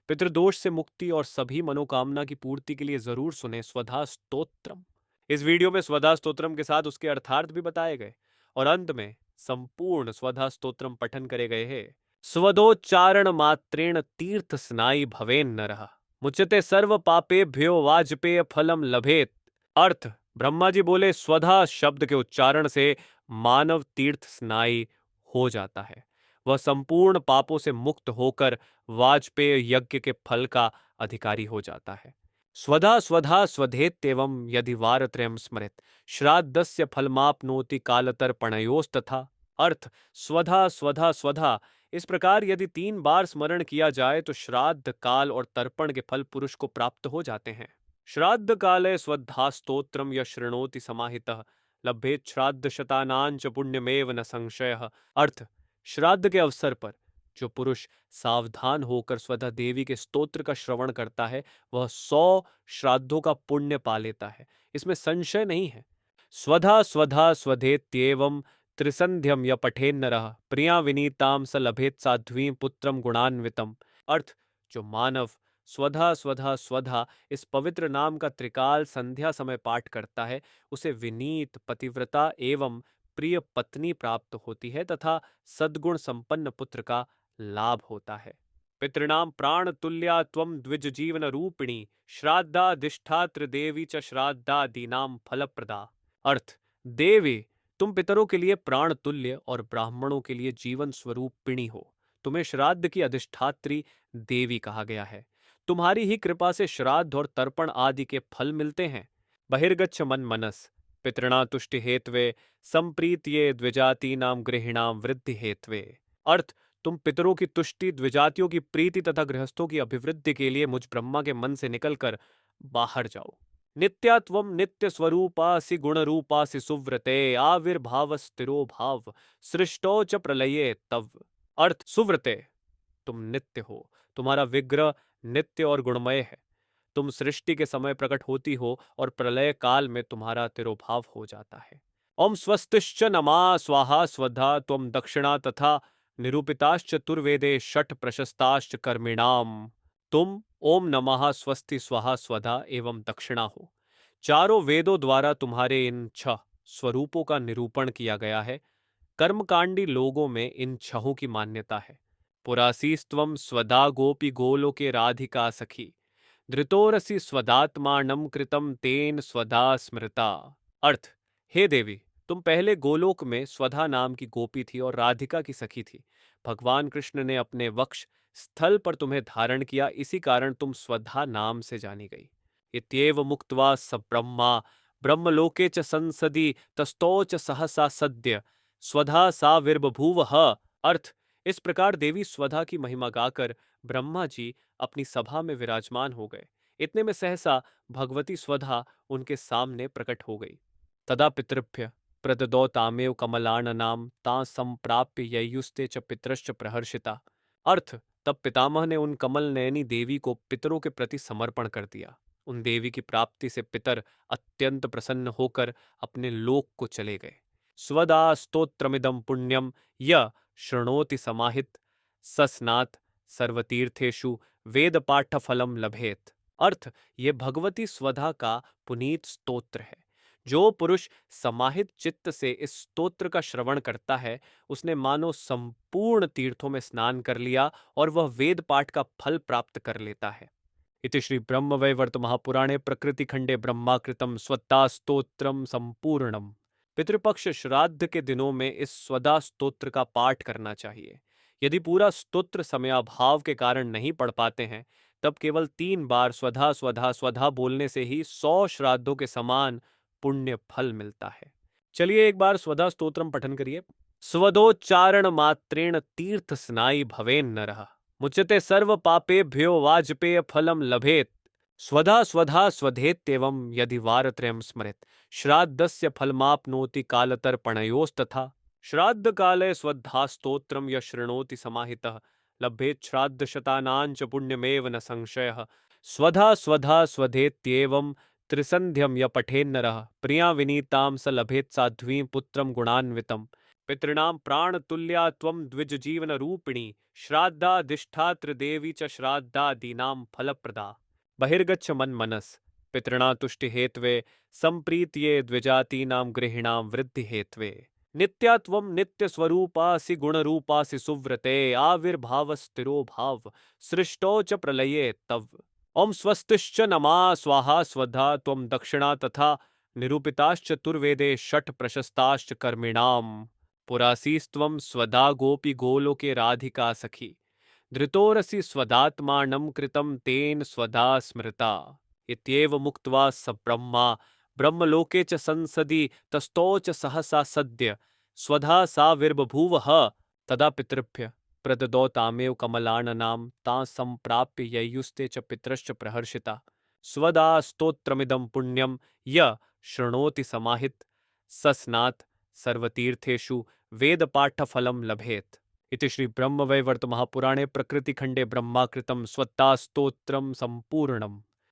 पितृदोष से मुक्ति और सभी मनोकामना की पूर्ति के लिए जरूर सुने स्वधा स्तोत्रम। इस वीडियो में स्वधा स्तोत्रम के साथ उसके अर्थार्थ भी बताए गए और अंत में संपूर्ण स्वधा स्तोत्रम पठन करे गए हैं। स्वदोच्चारण मात्रेण तीर्थ स्नायी भवेन नरः, मुच्यते सर्व पापेभ्यो वाजपेय फलम लभेत। अर्थ, ब्रह्मा जी बोले स्वधा शब्द के उच्चारण से मानव तीर्थ स्नायी हो जाता है, वह संपूर्ण पापों से मुक्त होकर वाजपेय यज्ञ के फल का अधिकारी हो जाता है। स्वधा स्वधा स्वधेत्येवं यदि वारत्रयम् स्मरेत श्राद्धस्य फलमाप्नोति कालतर्पणयोस्तथा। अर्थ, स्वधा स्वधा स्वधा इस प्रकार यदि 3 बार स्मरण किया जाए तो श्राद्ध, काल और तर्पण के फल पुरुष को प्राप्त हो जाते हैं। श्राद्ध काले स्वधा स्तोत्रम यः शृणोति समाहितः लभेत श्राद्ध शतानांच पुण्यमेव न संशयः। अर्थ, श्राद्ध के अवसर पर जो पुरुष सावधान होकर स्वधा देवी के स्तोत्र का श्रवण करता है वह 100 श्राद्धों का पुण्य पा लेता है, इसमें संशय नहीं है। स्वधा स्वधा स्वधेत्येवं त्रिसंध्यम य पठेन नरः प्रिया विनीताम स लभेत साध्वीं पुत्रम गुणान्वितम। अर्थ, जो मानव स्वधा स्वधा स्वधा इस पवित्र नाम का त्रिकाल संध्या समय पाठ करता है उसे विनीत, पतिव्रता एवं प्रिय पत्नी प्राप्त होती है तथा सद्गुण संपन्न पुत्र का लाभ होता है। पितृणाम प्राण तुल्या त्वं द्विज जीवन रूपिणी श्राद्धाधिष्ठात्र देवी च श्राद्धादीनाम फलप्रदा। अर्थ, देवी, तुम पितरों के लिए प्राण तुल्य और ब्राह्मणों के लिए जीवन स्वरूपिणी हो। तुम्हें श्राद्ध की अधिष्ठात्री देवी कहा गया है। तुम्हारी ही कृपा से श्राद्ध और तर्पण आदि के फल मिलते हैं। बहिर्गच्छ मन मनस पितृणा तुष्टि हेत्वे संप्रीत्ये द्विजातीनाम गृहिणाम वृद्धि हेत्वे। अर्थ, तुम पितरों की तुष्टि, द्विजातियों की प्रीति तथा गृहस्थों की अभिवृद्धि के लिए मुझ ब्रह्मा के मन से निकलकर बाहर जाओ। नित्यात्वम नित्य स्वरूपासि गुण रूपासि सुव्रते आविर्भाव स्थिरो भाव सृष्टो च प्रलये तव। अर्थ, सुव्रते, तुम नित्य हो, तुम्हारा विग्रह नित्य और गुणमय है। तुम सृष्टि के समय प्रकट होती हो और प्रलय काल में तुम्हारा तिरोभाव हो जाता है। ओम स्वस्तिश्च नमा स्वाहा स्वधा त्वं दक्षिणा तथा निरूपिताश्च तुर्वेदे षट प्रशस्ताश्च कर्मिणाम। तुम ओम नमः स्वस्ति स्वाहा स्वधा एवं दक्षिणा हो। चारों वेदों द्वारा तुम्हारे इन 6 स्वरूपों का निरूपण किया गया है। कर्मकांडी लोगों में इन 6 की मान्यता है। पुरासीस्त्वं स्वदा गोपी गोलोके राधिका सखी धृतोरसि स्वदात्मानं कृतं तेन स्वधा स्मृता। अर्थ, हे देवी, तुम पहले गोलोक में स्वधा नाम की गोपी थी और राधिका की सखी थी। भगवान कृष्ण ने अपने वक्ष स्थल पर तुम्हें धारण किया, इसी कारण तुम स्वधा नाम से जानी गई। इत्येव मुक्त्वा स ब्रह्मा ब्रह्मलोके च संसदि तस्थौ च सहसा सद्य स्वधा सा विर्बभूवः। अर्थ, इस प्रकार देवी स्वधा की महिमा गाकर ब्रह्मा जी अपनी सभा में विराजमान हो गए। इतने में सहसा भगवती स्वधा उनके सामने प्रकट हो गई। तदा पितृभ्य प्रददौ तामेव कमलाननाम तां संप्राप्य ययुस्ते च पितरश्च प्रहर्षिता। अर्थ, तब पितामह ने उन कमल नयनी देवी को पितरों के प्रति समर्पण कर दिया। उन देवी की प्राप्ति से पितर अत्यंत प्रसन्न होकर अपने लोक को चले गए। स्वदा स्तोत्रमिदं पुण्यम य शृणोति समाहित सस्नात सर्वतीर्थेषु वेद पाठ फलम लभेत। अर्थ, ये भगवती स्वधा का पुनीत स्तोत्र है। जो पुरुष समाहित चित्त से इस स्तोत्र का श्रवण करता है उसने मानो संपूर्ण तीर्थों में स्नान कर लिया और वह वेद पाठ का फल प्राप्त कर लेता है। इति श्री ब्रह्मवैवर्त महापुराणे प्रकृति खंडे ब्रह्माकृतम स्वदा स्तोत्रम संपूर्णम। पितृपक्ष श्राद्ध के दिनों में इस स्वदा स्तोत्र का पाठ करना चाहिए। यदि पूरा स्तोत्र समयाभाव के कारण नहीं पढ़ पाते हैं तब केवल 3 बार स्वधा स्वधा स्वधा बोलने से ही 100 श्राद्धों के समान पुण्य फल मिलता है। चलिए एक बार स्वधा स्तोत्रम पठन करिए। स्वदोच्चारण मात्रेण तीर्थ स्नायी भवेन नरः, मुच्यते सर्व पापेभ्यो वाजपेय फलम लभेत। स्वधा स्वधा स्वधेत्येवं यदि वारत्रयम् स्मरेत श्राद्धस्य फलमाप्नोति कालतर्पणयोस्तथा। श्राद्ध काले स्वधा स्तोत्रम यः शृणोति समाहितः लभेत श्राद्ध शतानांच पुण्यमेव न संशयः। स्वधा स्वधा स्वधेत्येवं त्रिसंध्यम य पठेन नरः प्रिया विनीताम स लभेत साध्वीं पुत्रम गुणान्वितम। पितॄणां प्राणतुल्या त्वं द्विजजीवनरूपिणी श्राद्धाधिष्ठात्र देवी च श्राद्धादीनां फलप्रदा। बहिर्गच्छ मन्मनस् पितॄणां तुष्टिहेत्वे सम्प्रीत्ये द्विजातीनां गृहिणां वृद्धिहेत्वे। नित्या त्वं नित्यस्वरूपासि गुणरूपासि सुव्रते आविर्भावस्थिरो भाव सृष्टौ च प्रलये तव। ओम स्वस्तिश्च नमा स्वाहा स्वधा त्वं दक्षिणा तथा निरूपिताश्चतुर्वेदे षट् प्रशस्ताश्च कर्मिणाम्। पुरासीस्त्वं स्वधा गोपी गोलोके राधिका सखी धृतोरसि स्वदात्मानं कृतं तेन स्वधा स्मृता। इत्येव मुक्त्वा स ब्रह्मा ब्रह्मलोके च संसदि तस्थौ च सहसा सद्य स्वधा साविर्बभूवः। तदा पितृभ्य प्रददौ तामेव कमलाननां तां सम्प्राप्य ययुस्ते च पितरश्च प्रहर्षिता। स्वदा स्तोत्रमिदं पुण्यं य शृणोति समाहित स स्नात् सर्वतीर्थेषु वेदपाठफलं लभेत्। इति श्री ब्रह्मवैवर्त महापुराणे प्रकृतिखण्डे ब्रह्माकृतं स्वत्तास्तोत्रं सम्पूर्णम्।